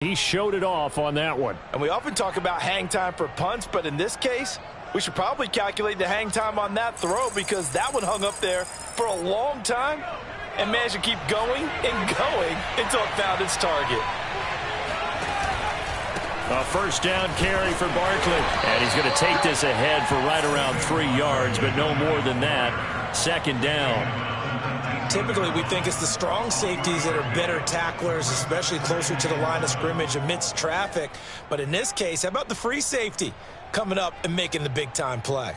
He showed it off on that one. And we often talk about hang time for punts, but in this case, we should probably calculate the hang time on that throw because that one hung up there for a long time and managed to keep going and going until it found its target. A first down carry for Barkley. And he's going to take this ahead for right around 3 yards, but no more than that. Second down. Typically, we think it's the strong safeties that are better tacklers, especially closer to the line of scrimmage amidst traffic. But in this case, how about the free safety coming up and making the big-time play?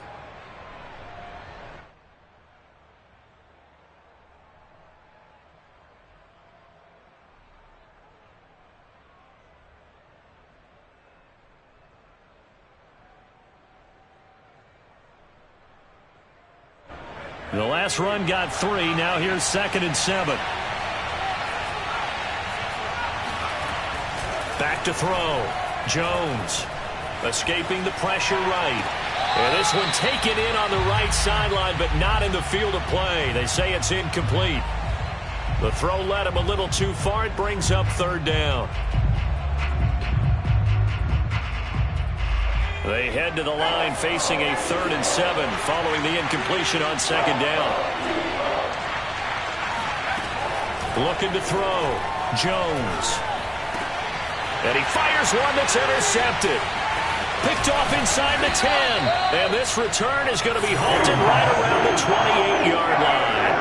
The last run got 3. Now here's 2nd and 7. Back to throw. Jones escaping the pressure right. And this one taken in on the right sideline, but not in the field of play. They say it's incomplete. The throw led him a little too far. It brings up 3rd down. They head to the line facing a 3rd and 7 following the incompletion on 2nd down. Looking to throw. Jones. And he fires one that's intercepted. Picked off inside the 10. And this return is going to be halted right around the 28-yard line.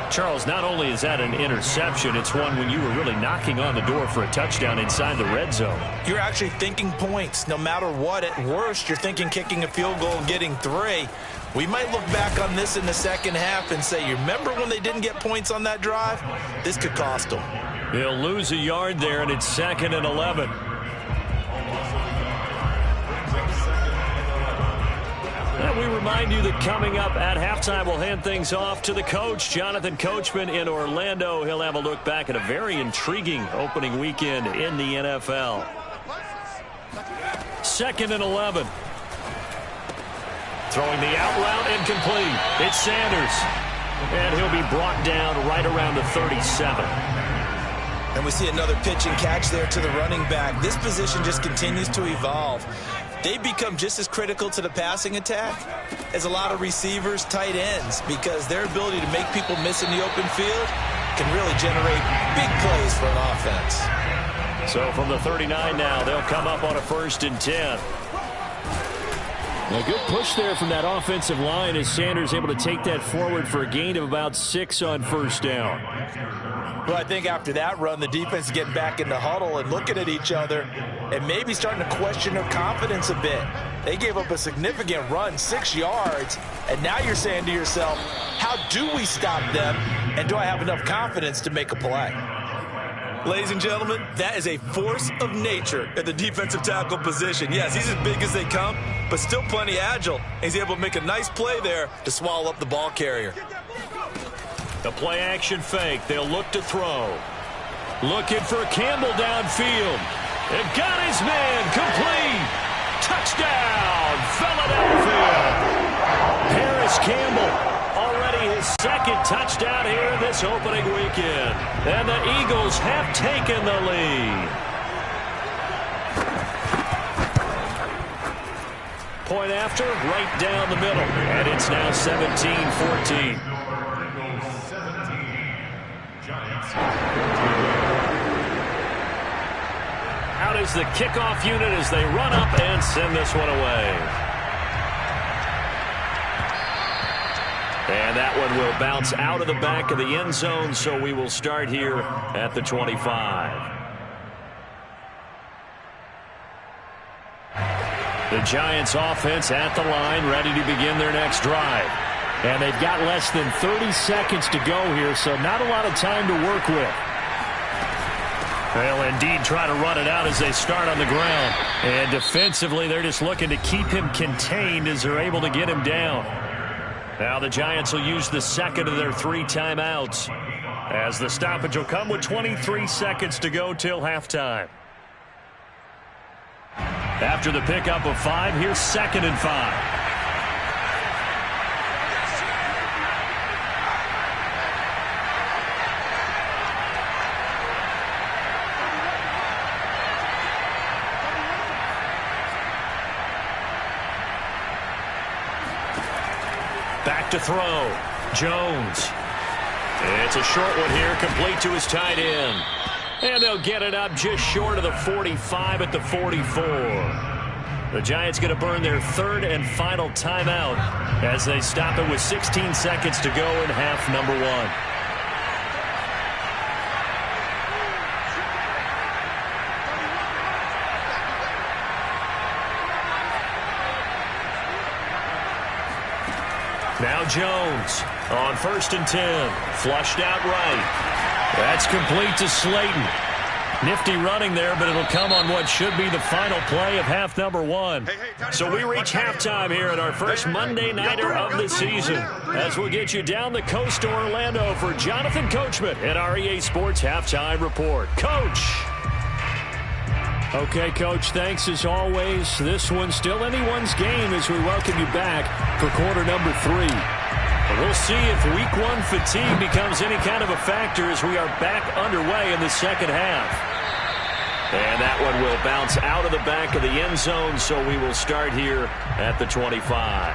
Charles, not only is that an interception, it's one when you were really knocking on the door for a touchdown inside the red zone. You're actually thinking points. No matter what, at worst, you're thinking kicking a field goal and getting 3. We might look back on this in the second half and say, you remember when they didn't get points on that drive? This could cost them. They'll lose a yard there, and it's 2nd and 11. And we remind you that coming up at halftime, we'll hand things off to the coach, Jonathan Coachman in Orlando. He'll have a look back at a very intriguing opening weekend in the NFL. 2nd and 11. Throwing the out route incomplete. It's Sanders. And he'll be brought down right around the 37. And we see another pitch and catch there to the running back. This position just continues to evolve. They become just as critical to the passing attack as a lot of receivers, tight ends, because their ability to make people miss in the open field can really generate big plays for an offense. So from the 39 now, they'll come up on a 1st and 10. A good push there from that offensive line as Sanders able to take that forward for a gain of about 6 on 1st down. Well, I think after that run, the defense is getting back in the huddle and looking at each other and maybe starting to question their confidence a bit. They gave up a significant run, 6 yards, and now you're saying to yourself, how do we stop them, and do I have enough confidence to make a play? Ladies and gentlemen, that is a force of nature at the defensive tackle position. Yes, he's as big as they come, but still plenty agile. He's able to make a nice play there to swallow up the ball carrier. The play action fake. They'll look to throw. Looking for Campbell downfield. And got his man complete. Touchdown, Philadelphia. Harris Campbell. Already his 2nd touchdown here in this opening weekend. And the Eagles have taken the lead. Point after, right down the middle. And it's now 17-14. Out is the kickoff unit as they run up and send this one away. And that one will bounce out of the back of the end zone, so we will start here at the 25. The Giants offense at the line, ready to begin their next drive. And they've got less than 30 seconds to go here, so not a lot of time to work with. They'll indeed try to run it out as they start on the ground. And defensively, they're just looking to keep him contained as they're able to get him down. Now the Giants will use the 2nd of their 3 timeouts as the stoppage will come with 23 seconds to go till halftime. After the pickup of 5, here's 2nd and 5. Back to throw. Jones. It's a short one here, complete to his tight end. And they'll get it up just short of the 45 at the 44. The Giants going to burn their third and final timeout as they stop it with 16 seconds to go in half number one. Now Jones on 1st and 10. Flushed out right. That's complete to Slayton. Nifty running there, but it'll come on what should be the final play of half number one. So we reach halftime here at our first Monday Nighter of the season, as we'll get you down the coast to Orlando for Jonathan Coachman at our EA Sports Halftime Report. Coach. Okay, Coach, thanks as always. This one's still anyone's game as we welcome you back for quarter number 3. We'll see if week 1 fatigue becomes any kind of a factor as we are back underway in the second half. And that one will bounce out of the back of the end zone, so we will start here at the 25.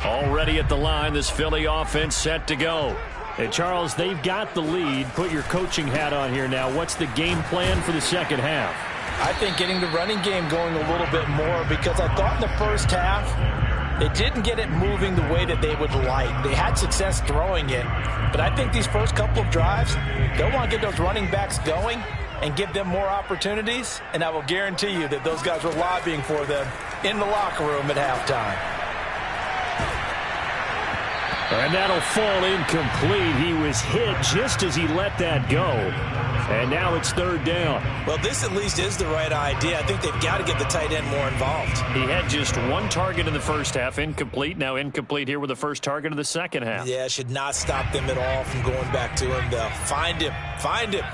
Already at the line, this Philly offense set to go. And Charles, they've got the lead. Put your coaching hat on here now. What's the game plan for the second half? I think getting the running game going a little bit more, because I thought in the first half they didn't get it moving the way that they would like. They had success throwing it, but I think these first couple of drives, they'll want to get those running backs going and give them more opportunities, and I will guarantee you that those guys were lobbying for them in the locker room at halftime. And that'll fall incomplete. He was hit just as he let that go. And now it's third down. Well, this at least is the right idea. I think they've got to get the tight end more involved. He had just one target in the first half, incomplete. Now incomplete here with the first target of the second half. Yeah, should not stop them at all from going back to him, though. Find him. Find him.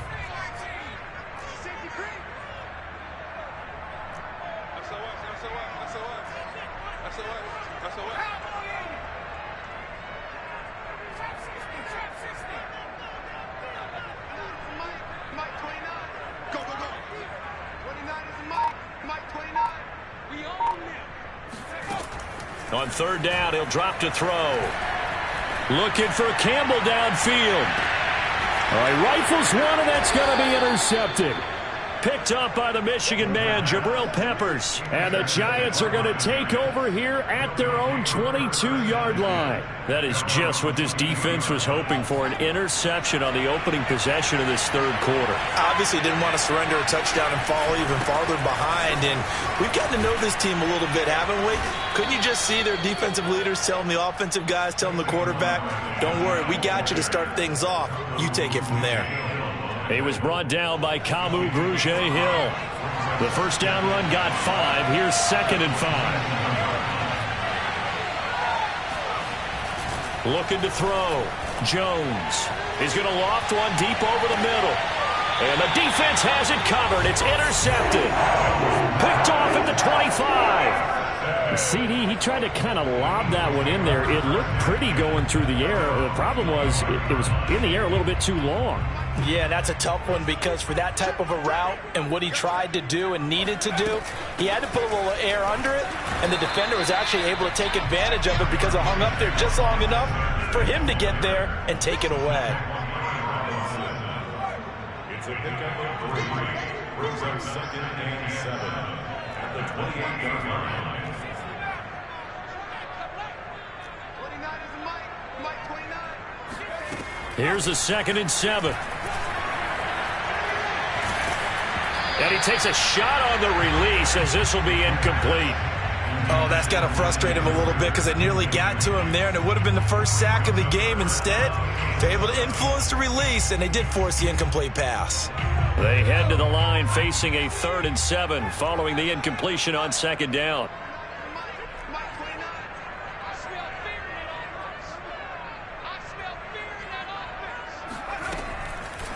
On third down, he'll drop to throw. Looking for Campbell downfield. All right, rifles one, and that's going to be intercepted. Picked up by the Michigan man, Jabril Peppers. And the Giants are going to take over here at their own 22-yard line. That is just what this defense was hoping for, an interception on the opening possession of this third quarter. Obviously didn't want to surrender a touchdown and fall even farther behind. And we've gotten to know this team a little bit, haven't we? Couldn't you just see their defensive leaders telling the offensive guys, telling the quarterback, don't worry, we got you to start things off. You take it from there. He was brought down by Kamu Grugier-Hill. The first down run got 5. Here's 2nd and 5. Looking to throw. Jones. He's going to loft one deep over the middle. And the defense has it covered. It's intercepted. Picked off at the 25. CD, he tried to kind of lob that one in there. It looked pretty going through the air. The problem was it was in the air a little bit too long. Yeah, that's a tough one, because for that type of a route and what he tried to do and needed to do, he had to put a little air under it, and the defender was actually able to take advantage of it because it hung up there just long enough for him to get there and take it away. It's a pickup of 3. Brings up 2nd and 7 at the 28-yard line. Here's a 2nd and 7. And he takes a shot on the release as this will be incomplete. Oh, that's got to frustrate him a little bit, because they nearly got to him there, and it would have been the first sack of the game. Instead, they're able to influence the release, and they did force the incomplete pass. They head to the line facing a 3rd and 7 following the incompletion on 2nd down.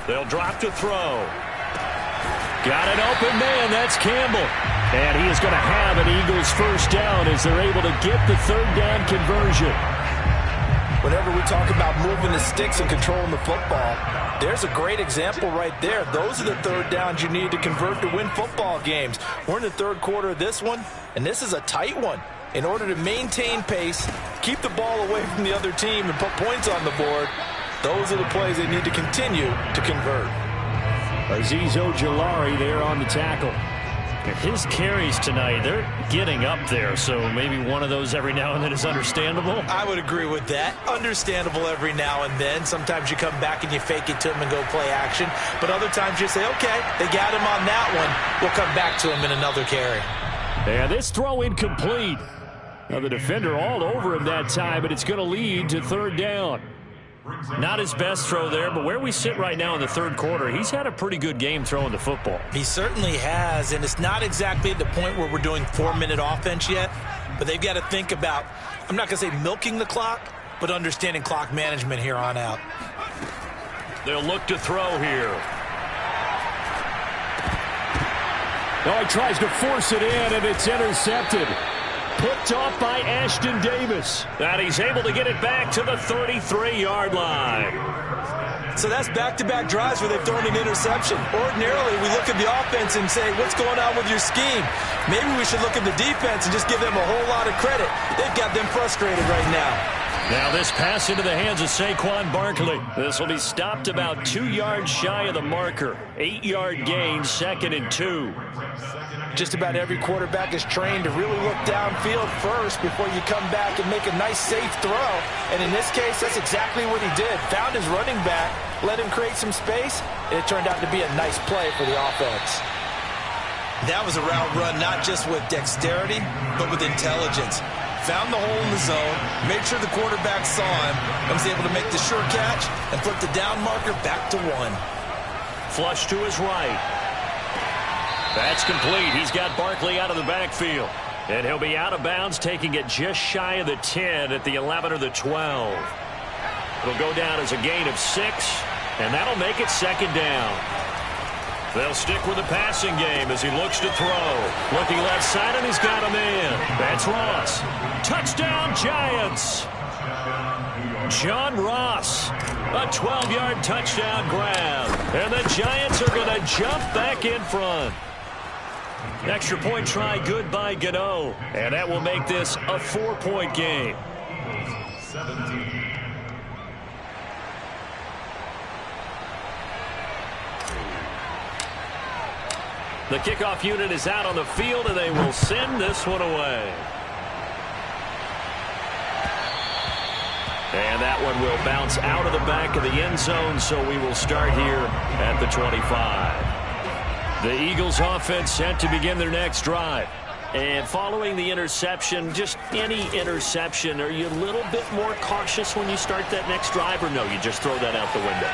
They'll drop to throw. Got an open man. That's Campbell. And he is going to have an Eagles first down as they're able to get the 3rd down conversion. whenever we talk about moving the sticks and controlling the football, there's a great example right there. Those are the third downs you need to convert to win football games. We're in the third quarter of this one, and this is a tight one. In order to maintain pace, keep the ball away from the other team, and put points on the board, those are the plays they need to continue to convert. Azeez Ojulari there on the tackle. His carries tonight, they're getting up there, so maybe one of those every now and then is understandable. I would agree with that. Understandable every now and then. Sometimes you come back and you fake it to him and go play action. But other times you say, okay, they got him on that one. We'll come back to him in another carry. And this throw incomplete. Now the defender all over him that time, but it's going to lead to third down. Not his best throw there, but where we sit right now in the third quarter, he's had a pretty good game throwing the football. He certainly has, and it's not exactly at the point where we're doing 4-minute offense yet, but they've got to think about, I'm not going to say milking the clock, but understanding clock management here on out. They'll look to throw here. Oh, he tries to force it in, and it's intercepted. Picked off by Ashton Davis. And he's able to get it back to the 33-yard line. So that's back-to-back drives where they've thrown an interception. Ordinarily, we look at the offense and say, what's going on with your scheme? Maybe we should look at the defense and just give them a whole lot of credit. They've got them frustrated right now. Now this pass into the hands of Saquon Barkley. This will be stopped about 2 yards shy of the marker. 8-yard gain, 2nd and 2. Just about every quarterback is trained to really look downfield first before you come back and make a nice, safe throw. And in this case, that's exactly what he did. Found his running back, let him create some space, and it turned out to be a nice play for the offense. That was a route run not just with dexterity, but with intelligence. Found the hole in the zone, made sure the quarterback saw him, and was able to make the sure catch and flip the down marker back to 1. Flush to his right. That's complete. He's got Barkley out of the backfield. And he'll be out of bounds, taking it just shy of the 10 at the 11 or the 12. It'll go down as a gain of 6, and that'll make it 2nd down. They'll stick with the passing game as he looks to throw. Looking left side, and he's got him in. That's Ross. Touchdown, Giants. John Ross. A 12-yard touchdown grab. And the Giants are going to jump back in front. Extra point try good by Gano. And that will make this a 4-point game. 17. The kickoff unit is out on the field, and they will send this one away. And that one will bounce out of the back of the end zone, so we will start here at the 25. The Eagles offense set to begin their next drive. And following the interception, just any interception, are you a little bit more cautious when you start that next drive, or no, you just throw that out the window?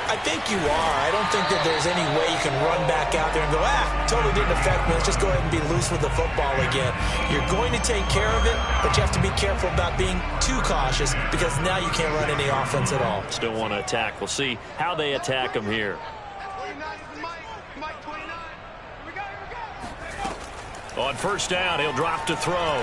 I think you are. I don't think that there's any way you can run back out there and go, totally didn't affect me. Let's just go ahead and be loose with the football again. You're going to take care of it, but you have to be careful about being too cautious because now you can't run any offense at all. Still want to attack. We'll see how they attack them here. On first down, he'll drop to throw.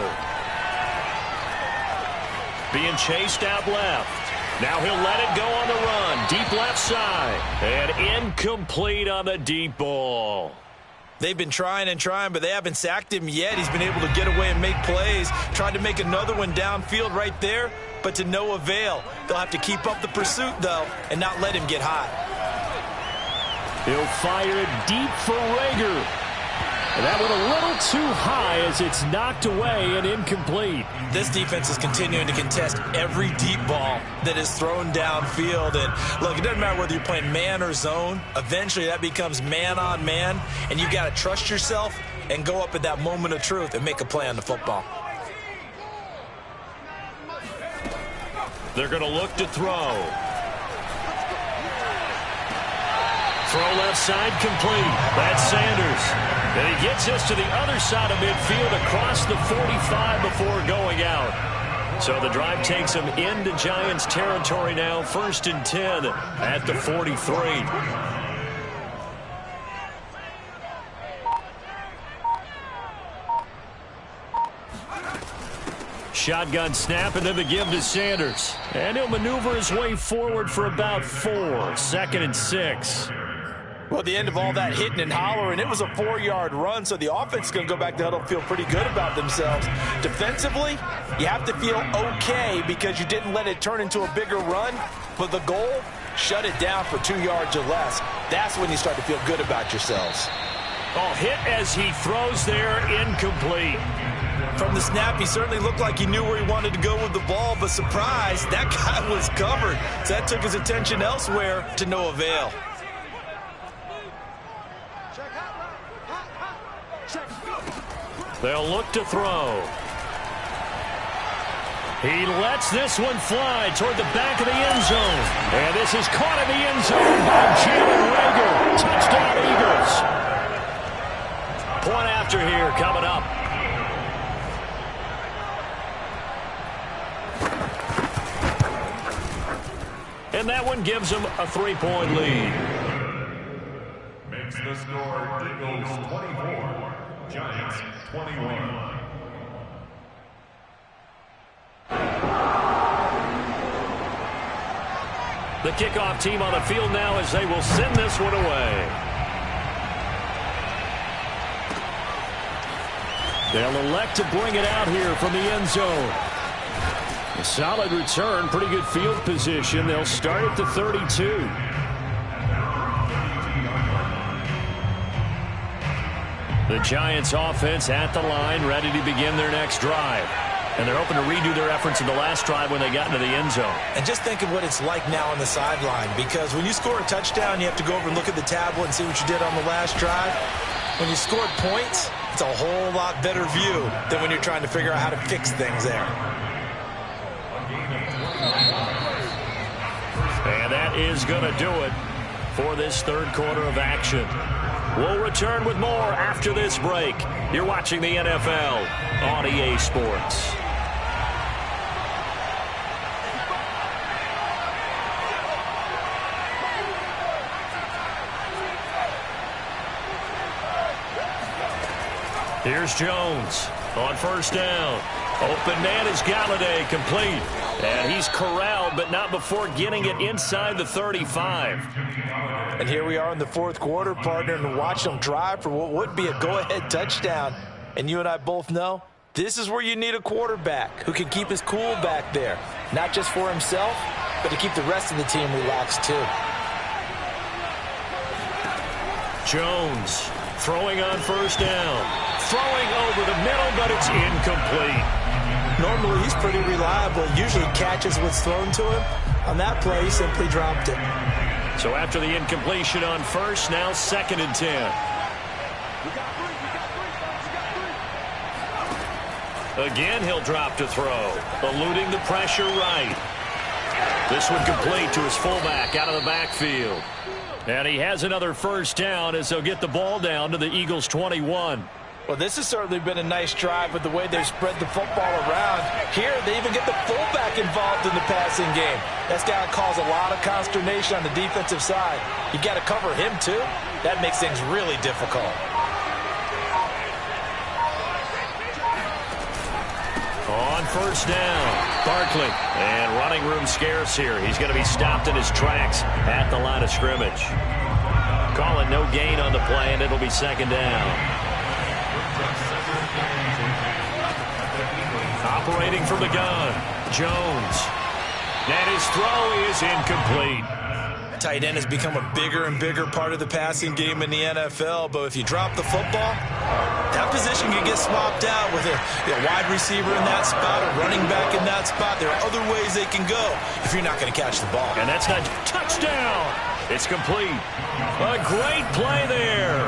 Being chased out left. Now he'll let it go on the run. Deep left side. And incomplete on the deep ball. They've been trying and trying, but they haven't sacked him yet. He's been able to get away and make plays. Tried to make another one downfield right there, but to no avail. They'll have to keep up the pursuit, though, and not let him get hot. He'll fire it deep for Rager. And that one a little too high as it's knocked away and incomplete. This defense is continuing to contest every deep ball that is thrown downfield. And look, it doesn't matter whether you're playing man or zone. Eventually that becomes man on man, and you've got to trust yourself and go up at that moment of truth and make a play on the football. They're going to look to throw. Throw left side complete. That's Sanders. And he gets us to the other side of midfield across the 45 before going out. So the drive takes him into Giants territory now. 1st and 10 at the 43. shotgun snap and then the give to Sanders. And he'll maneuver his way forward for about 4. 2nd and 6. Well, at the end of all that hitting and hollering, it was a 4-yard run, so the offense is going to go back to huddle and feel pretty good about themselves. Defensively, you have to feel okay because you didn't let it turn into a bigger run, but the goal, shut it down for 2 yards or less. That's when you start to feel good about yourselves. Oh, hit as he throws there, incomplete. From the snap, he certainly looked like he knew where he wanted to go with the ball, but surprise, that guy was covered. So that took his attention elsewhere to no avail. They'll look to throw. He lets this one fly toward the back of the end zone. And this is caught in the end zone by Jalen Reagor. Touchdown, Eagles. Point after here coming up. And that one gives them a 3-point lead. Makes the score Eagles 24, Giants 21. The kickoff team on the field now as they will send this one away. They'll elect to bring it out here from the end zone. A solid return, pretty good field position. They'll start at the 32. The Giants offense at the line, ready to begin their next drive. And they're hoping to redo their efforts in the last drive when they got into the end zone. And just think of what it's like now on the sideline, because when you score a touchdown, you have to go over and look at the tablet and see what you did on the last drive. When you scored points, it's a whole lot better view than when you're trying to figure out how to fix things there. And that is going to do it for this third quarter of action. We'll return with more after this break. You're watching the NFL on EA Sports. Here's Jones on first down. Open man is Galladay, complete. And he's corralled, but not before getting it inside the 35. And here we are in the fourth quarter, partner, and watch them drive for what would be a go-ahead touchdown. And you and I both know this is where you need a quarterback who can keep his cool back there. Not just for himself, but to keep the rest of the team relaxed too. Jones throwing on first down. Throwing over the middle, but it's incomplete. Normally, he's pretty reliable. Usually catches what's thrown to him. On that play, he simply dropped it. So after the incompletion on first, now 2nd and 10. Again, he'll drop to throw, eluding the pressure right. This one complete to his fullback out of the backfield. And he has another first down as they'll get the ball down to the Eagles' 21. Well, this has certainly been a nice drive with the way they've spread the football around. Here, they even get the fullback involved in the passing game. That's got to cause a lot of consternation on the defensive side. You got to cover him, too. That makes things really difficult. On first down, Barkley. And running room scarce here. He's going to be stopped in his tracks at the line of scrimmage. Calling no gain on the play, and it'll be 2nd down. Operating from the gun, Jones. And his throw is incomplete. Tight end has become a bigger and bigger part of the passing game in the NFL, but if you drop the football, that position can get swapped out with a wide receiver in that spot, a running back in that spot. There are other ways they can go if you're not going to catch the ball. And that's not touchdown. It's complete. A great play there.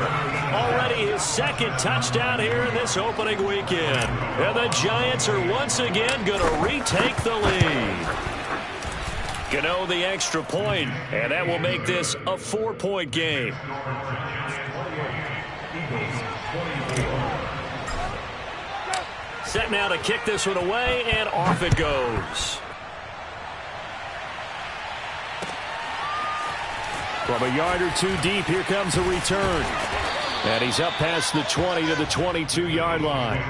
Already his 2nd touchdown here in this opening weekend. And the Giants are once again going to retake the lead. Gano the extra point, and that will make this a 4-point game. Set now to kick this one away, and off it goes. From a yard or two deep, here comes a return. And he's up past the 20 to the 22-yard line.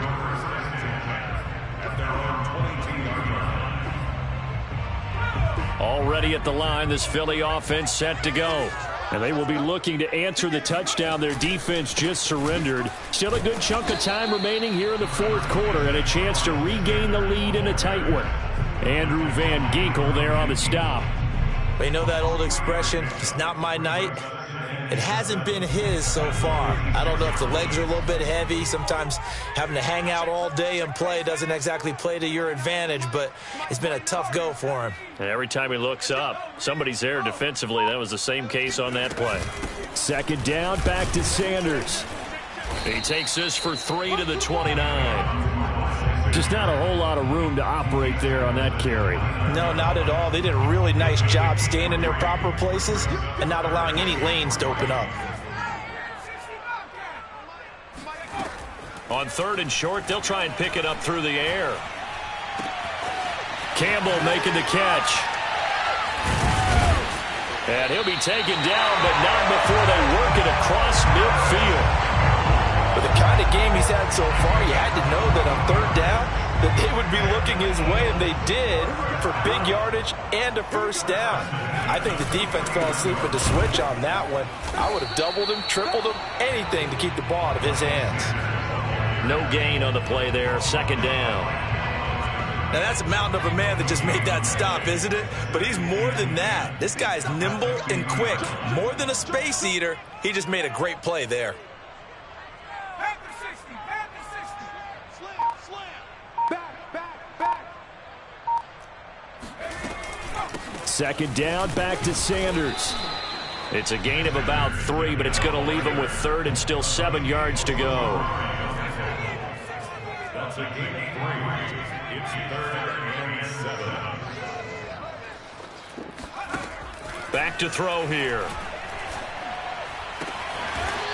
ready at the line. This Philly offense set to go. And they will be looking to answer the touchdown their defense just surrendered. Still a good chunk of time remaining here in the fourth quarter and a chance to regain the lead in a tight one. Andrew Van Ginkel there on the stop. You know that old expression, it's not my night? It hasn't been his so far. I don't know if the legs are a little bit heavy. Sometimes having to hang out all day and play doesn't exactly play to your advantage, but it's been a tough go for him. And every time he looks up, somebody's there defensively. That was the same case on that play. Second down, back to Sanders. He takes this for 3 to the 29. Just not a whole lot of room to operate there on that carry. No, not at all. They did a really nice job staying in their proper places and not allowing any lanes to open up. On 3rd and short, they'll try and pick it up through the air. Campbell making the catch. And he'll be taken down, but not before they work it across midfield. With the kind of game he's had so far, you had to know that on 3rd down that they would be looking his way, and they did, for big yardage and a first down. I think the defense fell asleep at the switch on that one. I would have doubled him, tripled him, anything to keep the ball out of his hands. No gain on the play there, 2nd down. Now that's a mountain of a man that just made that stop, isn't it? But he's more than that. This guy's nimble and quick. More than a space eater, he just made a great play there. Second down, back to Sanders. It's a gain of about 3, but it's going to leave him with 3rd and still 7 yards to go. That's a gain of 3. It's 3rd and 7. Back to throw here.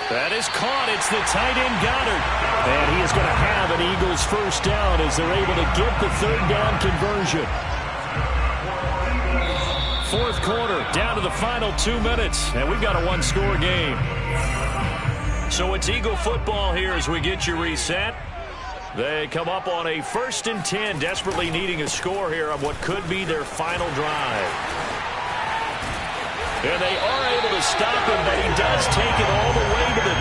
That is caught. It's the tight end Goddard. And he is going to have an Eagles first down as they're able to get the 3rd down conversion. Fourth quarter, down to the final 2 minutes, and we've got a 1-score game. So it's Eagle football here as we get you reset. They come up on a 1st and 10, desperately needing a score here on what could be their final drive. And they are able to stop him, but he does take it all the way to the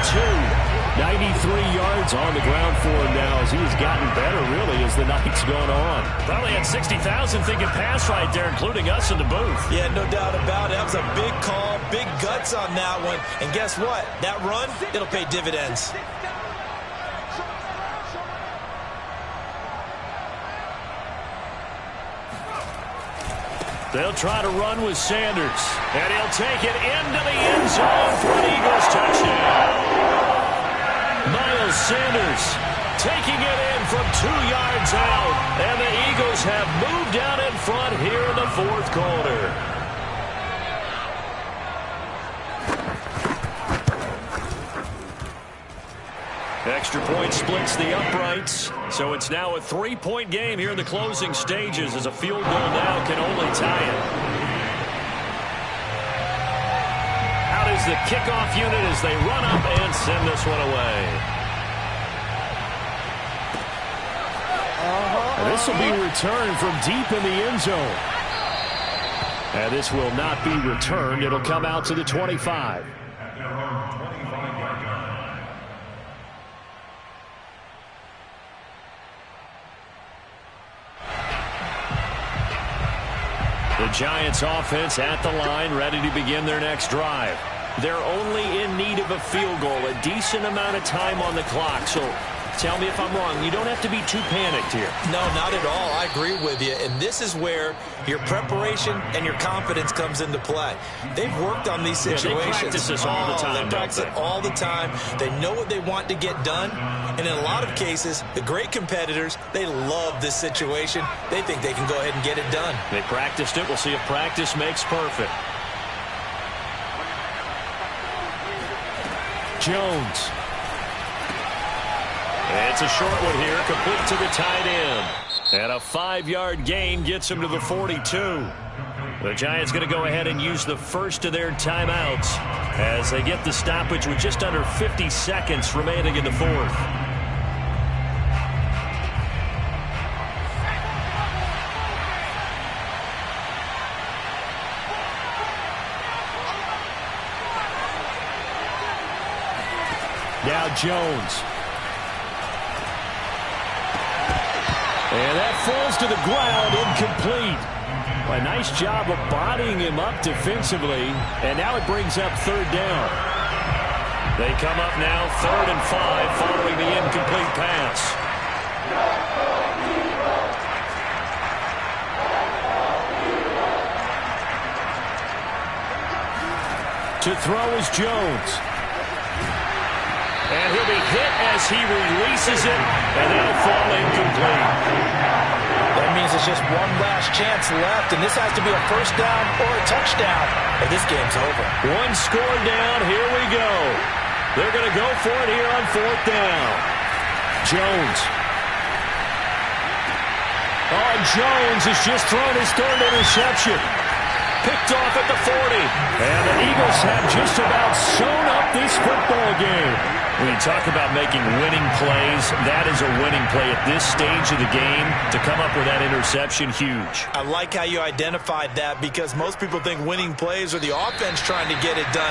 2. 93 yards on the ground for him now as he's gotten better, really, as the night's gone on. Probably had 60,000 thinking pass right there, including us in the booth. Yeah, no doubt about it. That was a big call, big guts on that one. And guess what? That run, it'll pay dividends. They'll try to run with Sanders, and he'll take it into the end zone for an Eagles touchdown. Miles Sanders taking it in from 2 yards out, and the Eagles have moved down in front here in the fourth quarter. Extra point splits the uprights, so it's now a 3-point game here in the closing stages as a field goal now can only tie it. Out is the kickoff unit as they run up and send this one away. And this will be returned from deep in the end zone. And this will not be returned. It'll come out to the 25. The Giants offense at the line, ready to begin their next drive. They're only in need of a field goal, a decent amount of time on the clock. So tell me if I'm wrong. You don't have to be too panicked here. No, not at all. I agree with you. And this is where your preparation and your confidence comes into play. They've worked on these situations. They practice this all the time. They practice it all the time. They know what they want to get done. And in a lot of cases, the great competitors, they love this situation. They think they can go ahead and get it done. They practiced it. We'll see if practice makes perfect. Jones. It's a short one here, complete to the tight end. And a 5-yard gain gets him to the 42. The Giants going to go ahead and use the first of their timeouts as they get the stoppage with just under 50 seconds remaining in the fourth. Now Jones. And that falls to the ground, incomplete. A nice job of bodying him up defensively, and now it brings up third down. They come up now 3rd and 5 following the incomplete pass. To throw is Jones. And he'll be hit as he releases it, and that'll fall incomplete. That means it's just one last chance left, and this has to be a first down or a touchdown, or this game's over. One score down, here we go. They're going to go for it here on 4th down. Jones. Oh, Jones has just thrown his 3rd interception. Picked off at the 40. And the Eagles have just about sewn up this football game. When you talk about making winning plays, that is a winning play at this stage of the game. To come up with that interception, huge. I like how you identified that, because most people think winning plays are the offense trying to get it done.